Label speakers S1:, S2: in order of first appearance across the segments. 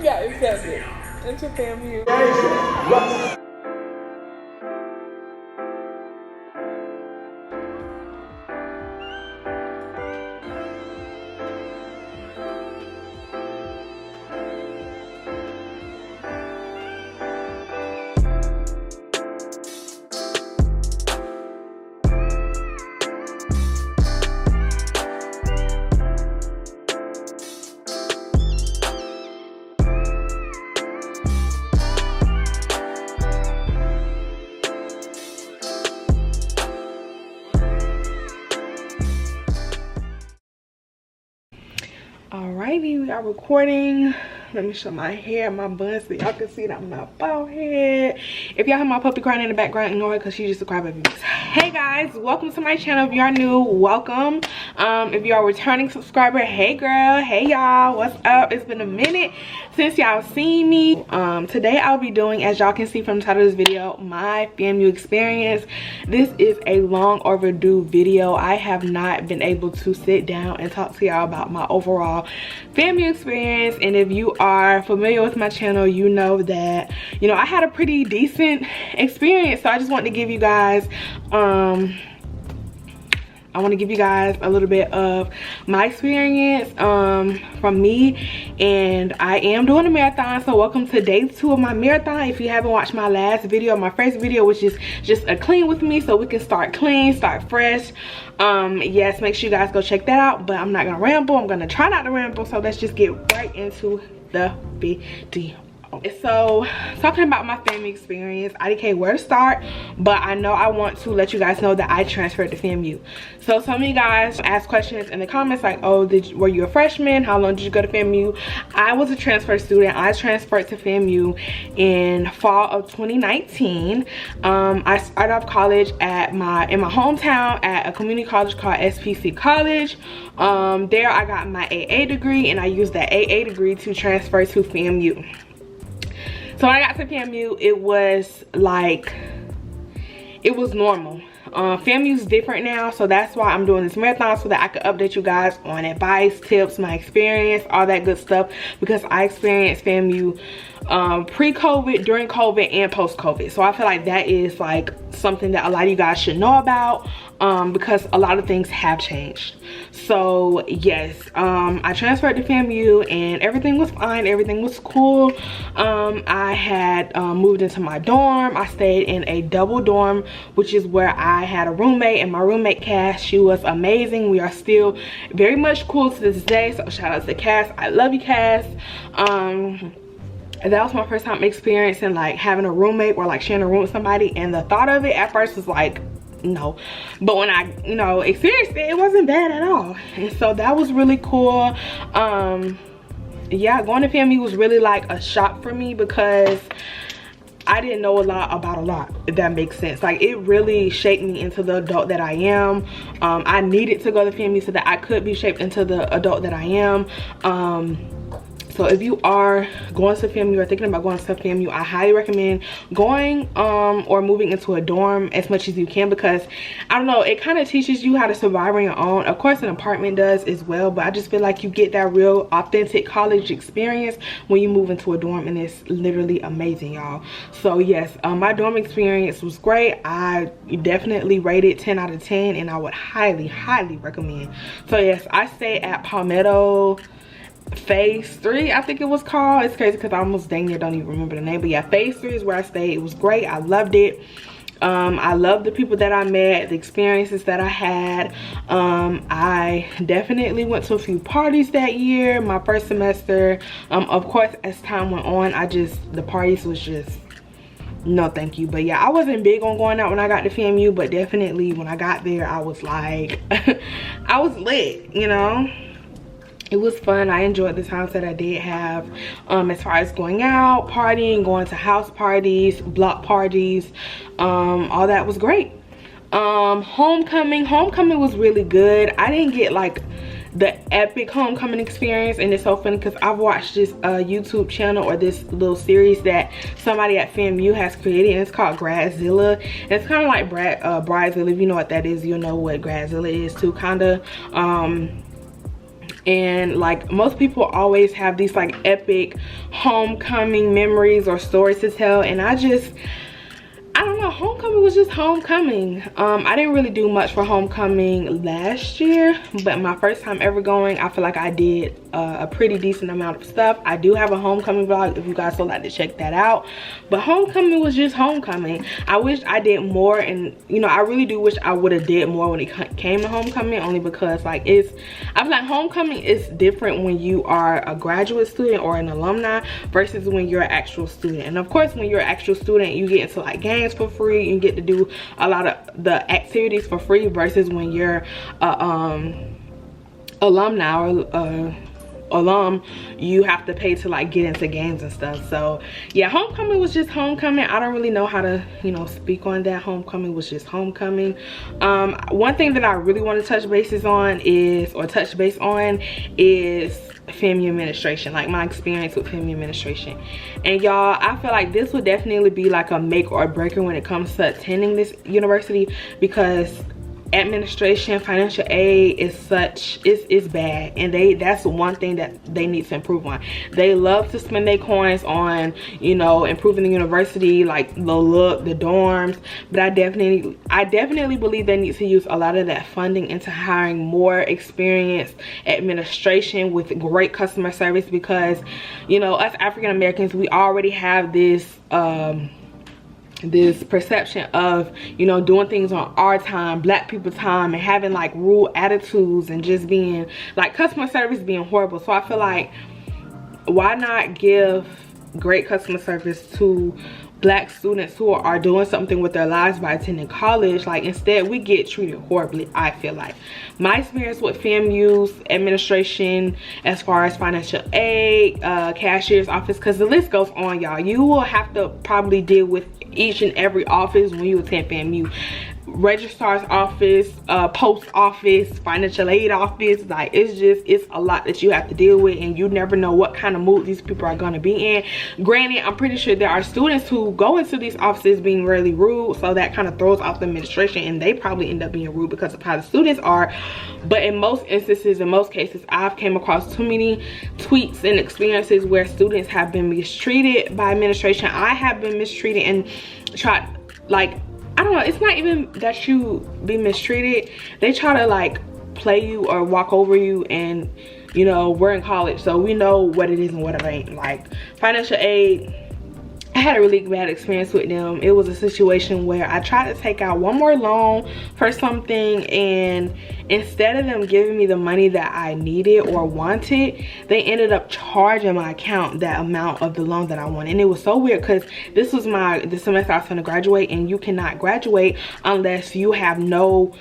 S1: got accepted into FAMU. Alrighty, we are recording. Let me show my hair, my bun, so y'all can see that I'm not bald head. If y'all have my puppy crying in the background, ignore it because she's just a crybaby. Hey guys, welcome to my channel. If you are new, welcome. If you are a returning subscriber, hey girl, hey y'all, what's up? It's been a minute since y'all seen me. Today I'll be doing, as y'all can see from the title of this video, my FAMU experience. This is a long overdue video. I have not been able to sit down and talk to y'all about my overall FAMU experience, and if you are familiar with my channel, you know that I had a pretty decent experience. So I just want to give you guys I want to give you guys a little bit of my experience from me, and I am doing a marathon. So welcome to day 2 of my marathon. If you haven't watched my last video, my first video, which is just a clean with me, so we can start clean, start fresh. Yes, make sure you guys go check that out, but I'm not gonna ramble. I'm gonna try not to ramble, so let's just get right into the video. So talking about my FAMU experience, IDK, where to start, but I know I want to let you guys know that I transferred to FAMU. So some of you guys asked questions in the comments like, oh, were you a freshman? How long did you go to FAMU? I was a transfer student. I transferred to FAMU in fall of 2019. I started off college in my hometown at a community college called SPC College. There I got my AA degree, and I used that AA degree to transfer to FAMU. So when I got to FAMU, it was normal. FAMU's different now, so that's why I'm doing this marathon, so that I could update you guys on advice, tips, my experience, all that good stuff, because I experienced FAMU pre-COVID, during COVID, and post-COVID. So I feel like that is like something that a lot of you guys should know about, because a lot of things have changed. So yes, I transferred to FAMU and everything was fine, everything was cool. I had moved into my dorm. I stayed in a double dorm, which is where I had a roommate, and my roommate Cass, she was amazing. We are still very much cool to this day, so shout out to Cass. I love you, Cass. That was my first time experiencing like having a roommate or like sharing a room with somebody, and the thought of it at first was like, no, but when I experienced it, it wasn't bad at all. And so that was really cool. Yeah, going to FAMU was really like a shock for me, because I didn't know a lot about a lot, if that makes sense. Like, it really shaped me into the adult that I am. I needed to go to FAMU so that I could be shaped into the adult that I am. So if you are going to FAMU or thinking about going to FAMU, I highly recommend going or moving into a dorm as much as you can, because I don't know, it kind of teaches you how to survive on your own. Of course an apartment does as well, but I just feel like you get that real authentic college experience when you move into a dorm, and it's literally amazing, y'all. So yes, my dorm experience was great. I definitely rated 10 out of 10, and I would highly recommend. So yes, I stayed at Palmetto Phase 3, I think it was called. It's crazy because I almost dang near don't even remember the name, but yeah, Phase 3 is where I stayed. It was great. I loved it. I loved the people that I met, the experiences that I had. I definitely went to a few parties that year, my first semester. Of course, as time went on, the parties was just no thank you. But yeah, I wasn't big on going out when I got to FAMU, but definitely when I got there, I was like I was lit, It was fun. I enjoyed the times that I did have, as far as going out, partying, going to house parties, block parties, all that was great. Homecoming was really good. I didn't get like the epic homecoming experience, and it's so funny because I've watched this YouTube channel, or this little series that somebody at FAMU has created, and it's called Gradzilla. And it's kind of like Bridezilla. If you know what that is, you'll know what Gradzilla is too, kind of. And like most people always have these like epic homecoming memories or stories to tell, and I don't know, homecoming was just homecoming. I didn't really do much for homecoming last year, but my first time ever going, I feel like I did a pretty decent amount of stuff. I do have a homecoming vlog if you guys would like to check that out, but homecoming was just homecoming. I wish I did more, and you know, I really do wish I would have did more when it came to homecoming, only because like I feel like homecoming is different when you are a graduate student or an alumni versus when you're an actual student. And of course, when you're an actual student, you get into like games for free, you get to do a lot of the activities for free, versus when you're alumni or alum, you have to pay to like get into games and stuff. So yeah, homecoming was just homecoming. I don't really know how to, you know, speak on that. Homecoming was just homecoming. One thing that I really want to touch base on is FAMU administration, like my experience with FAMU administration. And y'all, I feel like this would definitely be like a make or breaker when it comes to attending this university, because administration, financial aid is bad, and that's one thing that they need to improve on. They love to spend their coins on, you know, improving the university, like the look, the dorms, but I definitely believe they need to use a lot of that funding into hiring more experienced administration with great customer service, because you know, us African Americans, we already have this perception of, you know, doing things on our time, black people time, and having like rude attitudes and just being like customer service being horrible. So I feel like, why not give great customer service to black students who are doing something with their lives by attending college? Like, instead we get treated horribly. I feel like my experience with FAMU's administration, as far as financial aid, cashier's office, because the list goes on, y'all. You will have to probably deal with each and every office when you attend FAMU. Registrar's office, post office, financial aid office. Like, it's a lot that you have to deal with, and you never know what kind of mood these people are going to be in. Granted, I'm pretty sure there are students who go into these offices being really rude, so that kind of throws off the administration, and they probably end up being rude because of how the students are. But in most instances, in most cases, I've came across too many tweets and experiences where students have been mistreated by administration. I have been mistreated and tried, like, I don't know, it's not even that you be mistreated. They try to like play you or walk over you, and you know, we're in college, so we know what it is and what it ain't. Like financial aid, I had a really bad experience with them. It was a situation where I tried to take out one more loan for something, and instead of them giving me the money that I needed or wanted, they ended up charging my account that amount of the loan that I wanted. And it was so weird, because this was the semester I was going to graduate, and you cannot graduate unless you have no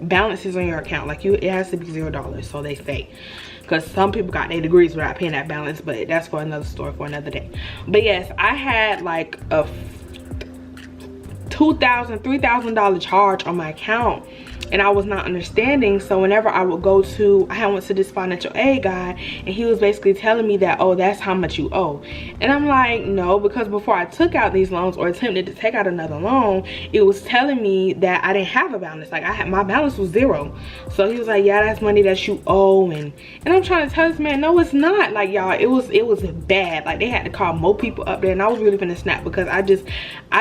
S1: balances on your account. Like, it has to be $0, so they say, because some people got their degrees without paying that balance, but that's for another story for another day. But yes, I had like a $2,000–$3,000 charge on my account, and I was not understanding. So whenever I would go to, I went to this financial aid guy, and he was basically telling me that, oh, that's how much you owe. And I'm like, no, because before I took out these loans or attempted to take out another loan, it was telling me that I didn't have a balance. Like, my balance was $0. So he was like, yeah, that's money that you owe. And I'm trying to tell this man, no, it's not. Like, y'all, it was bad. Like, they had to call more people up there, and I was really finna snap, because I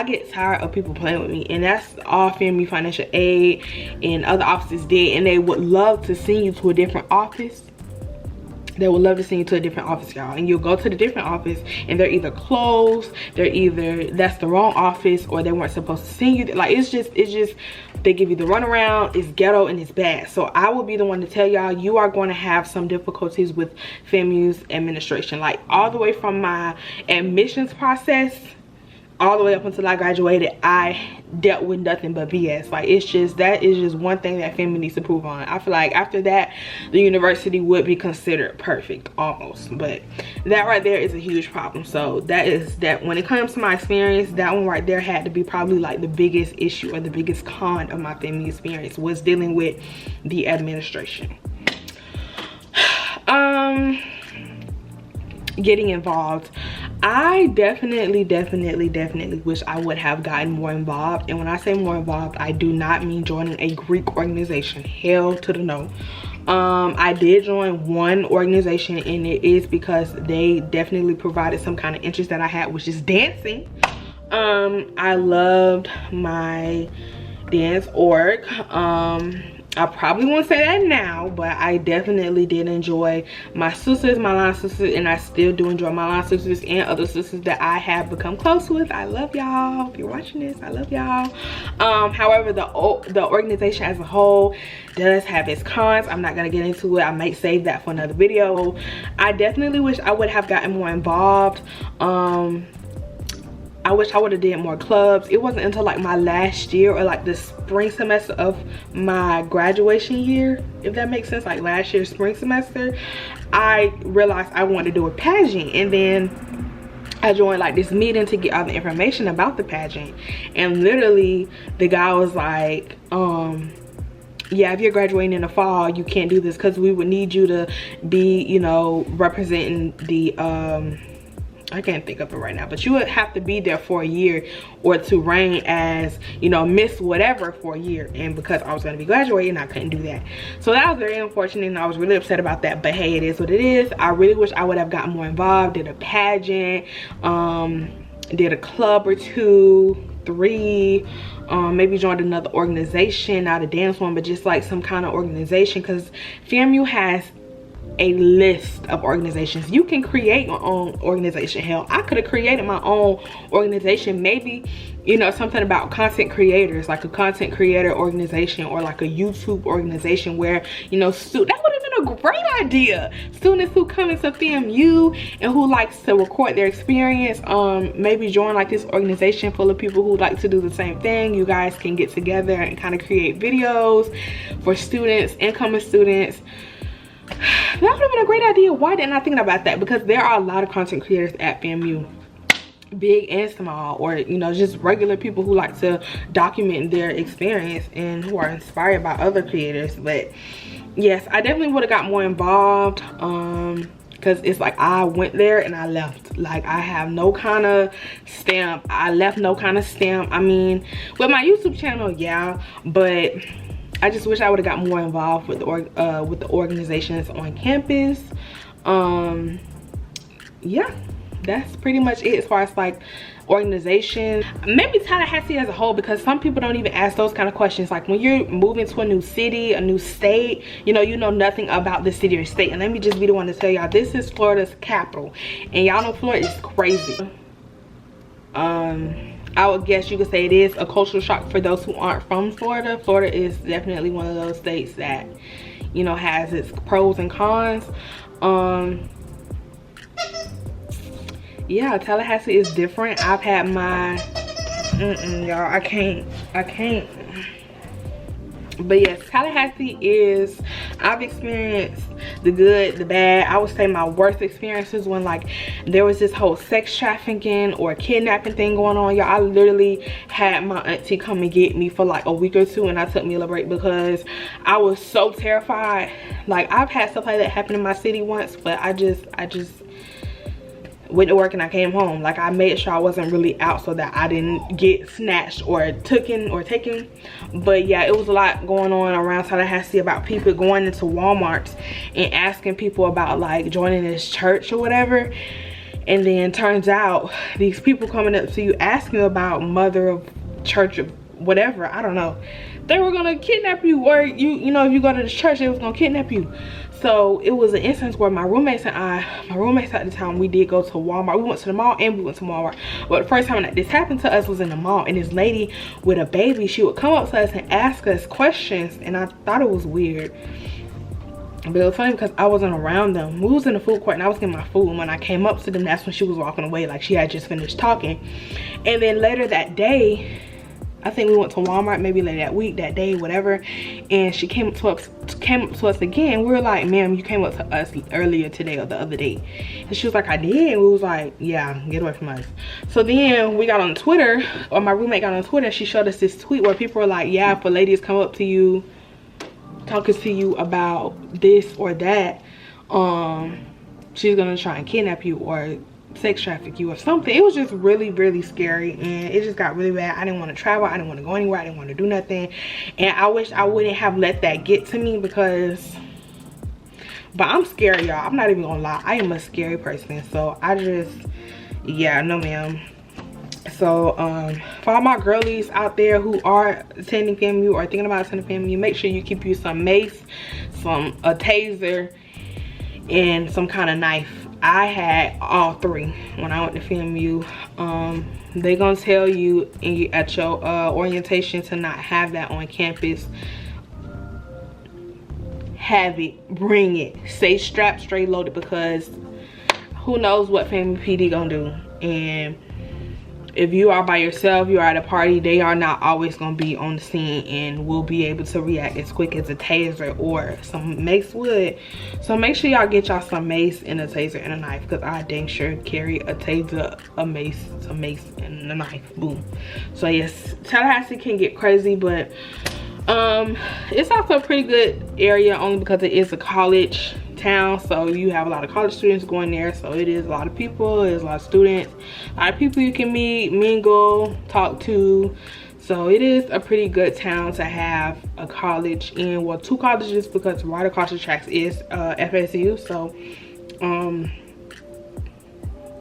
S1: get tired of people playing with me. And that's all FAMU financial aid and other offices did. And they would love to send you to a different office. They would love to send you to a different office, y'all, and you'll go to the different office, and they're either closed, that's the wrong office, or they weren't supposed to send you. Like, it's just they give you the runaround. It's ghetto and it's bad. So I will be the one to tell y'all, you are going to have some difficulties with FAMU's administration. Like, all the way from my admissions process all the way up until I graduated, I dealt with nothing but BS. Like, that is just one thing that FAMU needs to improve on. I feel like after that, the university would be considered perfect, almost. But that right there is a huge problem. So that when it comes to my experience, that one right there had to be probably like the biggest issue or the biggest con of my FAMU experience, was dealing with the administration. Getting involved, I definitely wish I would have gotten more involved. And when I say more involved, I do not mean joining a Greek organization. Hell to the no. I did join one organization, and it is because they definitely provided some kind of interest that I had, which is dancing. I loved my dance org. I probably won't say that now, but I definitely did enjoy my sisters, my line sisters, and I still do enjoy my line sisters and other sisters that I have become close with. I love y'all. If you're watching this, I love y'all. However, the organization as a whole does have its cons. I'm not gonna get into it. I might save that for another video. I definitely wish I would have gotten more involved. I wish I would have did more clubs. It wasn't until like my last year, or like the spring semester of my graduation year, if that makes sense, like last year's spring semester, I realized I wanted to do a pageant. And then I joined like this meeting to get all the information about the pageant, and literally the guy was like, yeah, if you're graduating in the fall, you can't do this because we would need you to be, you know, representing the I can't think of it right now, but you would have to be there for a year or to reign as, you know, Miss whatever for a year. And because I was going to be graduating, I couldn't do that. So that was very unfortunate, and I was really upset about that. But hey, it is what it is. I really wish I would have gotten more involved, did a pageant, did a club or 2, 3, maybe joined another organization, not a dance one, but just like some kind of organization, because FAMU has a list of organizations. You can create your own organization. Hell, I could have created my own organization. Maybe, you know, something about content creators, like a content creator organization, or like a YouTube organization where, you know, that would have been a great idea. Students who come into FAMU and who likes to record their experience, maybe join like this organization full of people who like to do the same thing. You guys can get together and kind of create videos for students, incoming students. That would have been a great idea. Why didn't I think about that? Because there are a lot of content creators at FAMU, big and small, or, you know, just regular people who like to document their experience and who are inspired by other creators. But yes, I definitely would have got more involved, because it's like I went there and I left. Like, I have no kind of stamp. I left no kind of stamp. I mean, with my YouTube channel, yeah, but I just wish I would have got more involved with the organizations on campus. Yeah, that's pretty much it as far as like organization. Maybe Tallahassee as a whole, because some people don't even ask those kind of questions. Like when you're moving to a new city, a new state, you know nothing about the city or state. And let me just be the one to tell y'all, this is Florida's capital, and y'all know Florida is crazy. I would guess you could say it is a cultural shock for those who aren't from Florida. Florida is definitely one of those states that, you know, has its pros and cons. Yeah, Tallahassee is different. I've had my y'all, I can't. But yes, Tallahassee is, I've experienced the good, the bad. I would say my worst experiences when like there was this whole sex trafficking or kidnapping thing going on. Y'all, I literally had my auntie come and get me for like a week or 2, and I took me a little break because I was so terrified. Like, I've had stuff like that happen in my city once, but I just went to work and I came home. Like, I made sure I wasn't really out so that I didn't get snatched or taken. But yeah, it was a lot going on around Tallahassee about people going into Walmarts and asking people about like joining this church or whatever. And then turns out these people coming up to you asking about mother of church of whatever, I don't know, they were gonna kidnap you, or you know, if you go to this church, they was gonna kidnap you. So it was an instance where my roommates at the time, we did go to Walmart. We went to the mall and we went to Walmart. But the first time that this happened to us was in the mall, and this lady with a baby, she would come up to us and ask us questions, and I thought it was weird. But it was funny because I wasn't around them. We was in the food court and I was getting my food, and when I came up to them, that's when she was walking away, like she had just finished talking. And then later that day, I think we went to Walmart maybe later that week, that day, whatever, and she came up to us again. We were like, ma'am, you came up to us earlier today or the other day. And she was like, I did. And we was like, yeah, get away from us. So then we got on Twitter, or my roommate got on Twitter, and she showed us this tweet where people were like, yeah, if a lady is come up to you talking to you about this or that, she's gonna try and kidnap you or sex traffic you or something. It was just really, really scary, and it just got really bad. I didn't want to travel, I didn't want to go anywhere, I didn't want to do nothing, and I wish I wouldn't have let that get to me, because but I'm scary, y'all. I'm not even gonna lie, I am a scary person. So I just, yeah, no ma'am. So for all my girlies out there who are attending FAMU or thinking about attending FAMU, make sure you keep you some mace, a taser, and some kind of knife. I had all three when I went to FAMU. They're gonna tell you at your orientation to not have that on campus. Have it, bring it, stay strapped, straight loaded, because who knows what FAMU PD gonna do. And if you are by yourself, you are at a party, they are not always going to be on the scene and will be able to react as quick as a taser or some mace would. So make sure y'all get y'all some mace and a taser and a knife, because I dang sure carry a taser, a mace, and a knife. Boom. So yes, Tallahassee can get crazy, but it's also a pretty good area only because it is a college town, so you have a lot of college students going there. So it is a lot of people, there's a lot of students, a lot of people you can meet, mingle, talk to. So it is a pretty good town to have a college in. Well, two colleges, because right across the tracks is FSU. So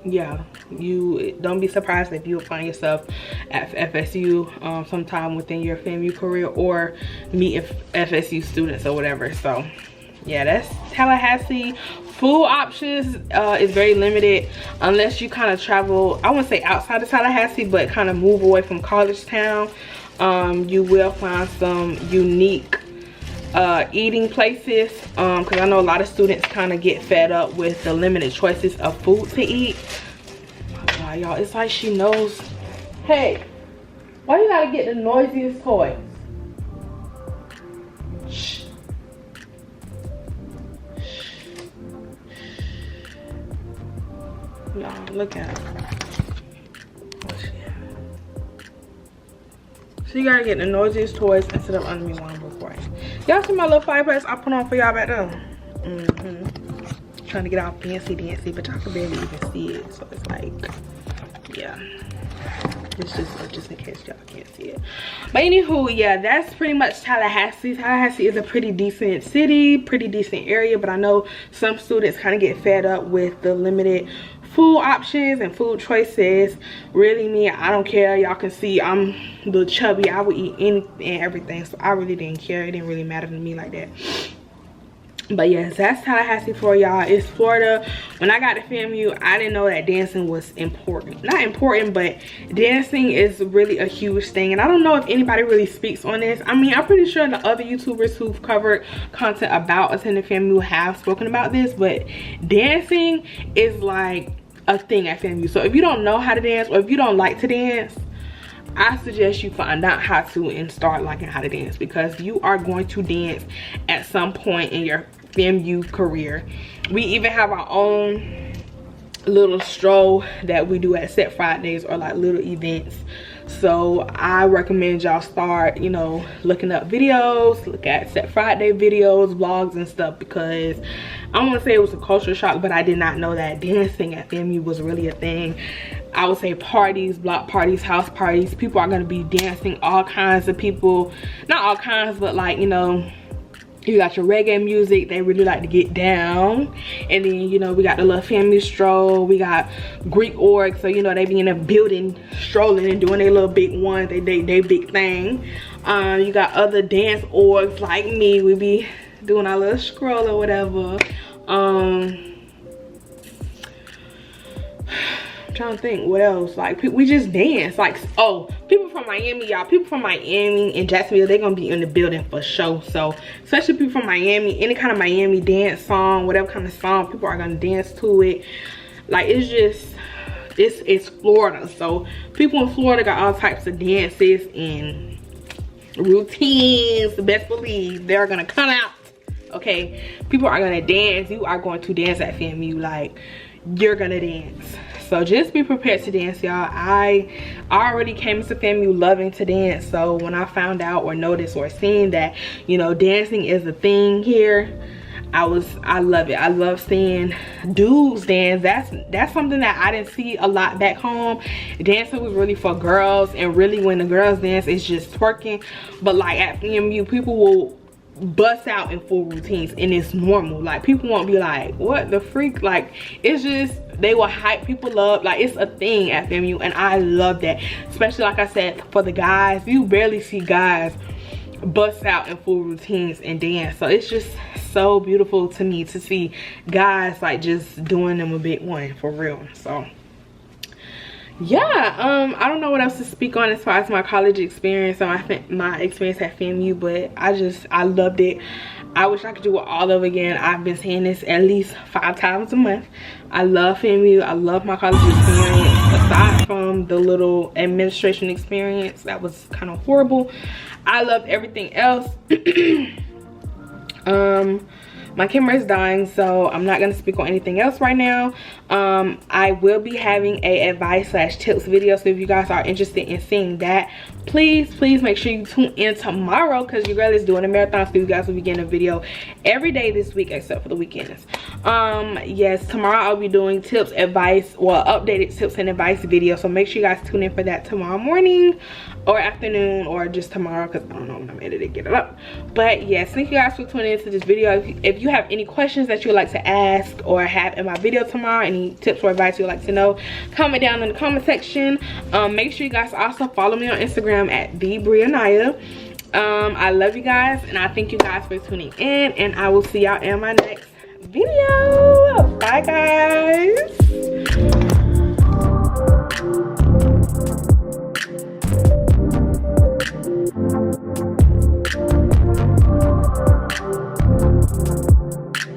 S1: yeah, you don't be surprised if you find yourself at FSU sometime within your FAMU career, or meet FSU students or whatever. So yeah, that's Tallahassee. Food options is very limited unless you kind of travel, I wouldn't say outside of Tallahassee, but kind of move away from college town. You will find some unique eating places, because I know a lot of students kind of get fed up with the limited choices of food to eat. Oh my God, y'all, it's like she knows. Hey, why you gotta get the noisiest toys? Shh. Y'all, look at her. So you gotta get the noisiest toys and sit up under me while I'm recording. Y'all see my little fireplace I put on for y'all back there? Trying to get all fancy dancy, but y'all can barely even see it. So it's like, yeah. It's just in case y'all can't see it. But anywho, yeah, that's pretty much Tallahassee. Tallahassee is a pretty decent city, pretty decent area, but I know some students kind of get fed up with the limited food options and food choices. Really, me, I don't care. Y'all can see I'm a little chubby. I would eat anything and everything, so I really didn't care. It didn't really matter to me like that. But yes, that's Tallahassee for y'all. It's Florida. When I got to FAMU, I didn't know that dancing was important. Not important, but dancing is really a huge thing. And I don't know if anybody really speaks on this. I mean, I'm pretty sure the other YouTubers who've covered content about attending FAMU have spoken about this, but dancing is like a thing at FAMU. So if you don't know how to dance, or if you don't like to dance, I suggest you find out how to and start liking how to dance, because you are going to dance at some point in your FAMU career. We even have our own little stroll that we do at Set Fridays, or like little events. So I recommend y'all start, you know, looking up videos, look at Set Friday videos, vlogs and stuff, because I want to say it was a culture shock, but I did not know that dancing at FAMU was really a thing. I would say parties, block parties, house parties, people are going to be dancing, all kinds of people, not all kinds, but like, you know, you got your reggae music, they really like to get down. And then, you know, we got the little family stroll, we got Greek org, so you know, they be in a building strolling and doing their little big one, they big thing. You got other dance orgs like me, we be doing our little scroll or whatever. Trying to think what else, like we just dance, like, oh, people from Miami, y'all, people from Miami and Jacksonville, they're gonna be in the building for sure. So especially people from Miami, any kind of Miami dance song, whatever kind of song, people are gonna dance to it. Like, it's just, it's Florida, so people in Florida got all types of dances and routines. Best believe they're gonna come out. Okay, people are gonna dance. You are going to dance at FAMU, like, you're gonna dance. So just be prepared to dance, y'all. I already came to FAMU loving to dance. So when I found out or noticed or seen that, you know, dancing is a thing here, I love it. I love seeing dudes dance. That's something that I didn't see a lot back home. Dancing was really for girls, and really when the girls dance, it's just twerking. But like at FAMU, people will bust out in full routines, and it's normal. Like people won't be like, what the freak? Like it's just, they will hype people up. Like it's a thing at FAMU, and I love that. Especially like I said, for the guys, you barely see guys bust out in full routines and dance. So it's just so beautiful to me to see guys like just doing them a big one for real. So yeah, I don't know what else to speak on as far as my college experience and my experience at FAMU, but I loved it. I wish I could do it all over again. I've been saying this at least 5 times a month. I love FAMU. I love my college experience. Aside from the little administration experience that was kind of horrible, I loved everything else. My camera is dying, so I'm not going to speak on anything else right now. I will be having a advice/tips video, so if you guys are interested in seeing that, please make sure you tune in tomorrow, because your girl is doing a marathon, so you guys will be getting a video every day this week except for the weekends. Yes, tomorrow I'll be doing tips, advice, well, updated tips and advice video, so make sure you guys tune in for that tomorrow morning or afternoon, or just tomorrow, because I don't know when I'm editing, get it up. But yes, thank you guys for tuning into this video. If you have any questions that you would like to ask or have in my video tomorrow, any tips or advice you would like to know, comment down in the comment section. Make sure you guys also follow me on Instagram at TheBrianaya. I love you guys, and I thank you guys for tuning in, and I will see y'all in my next video. Bye guys.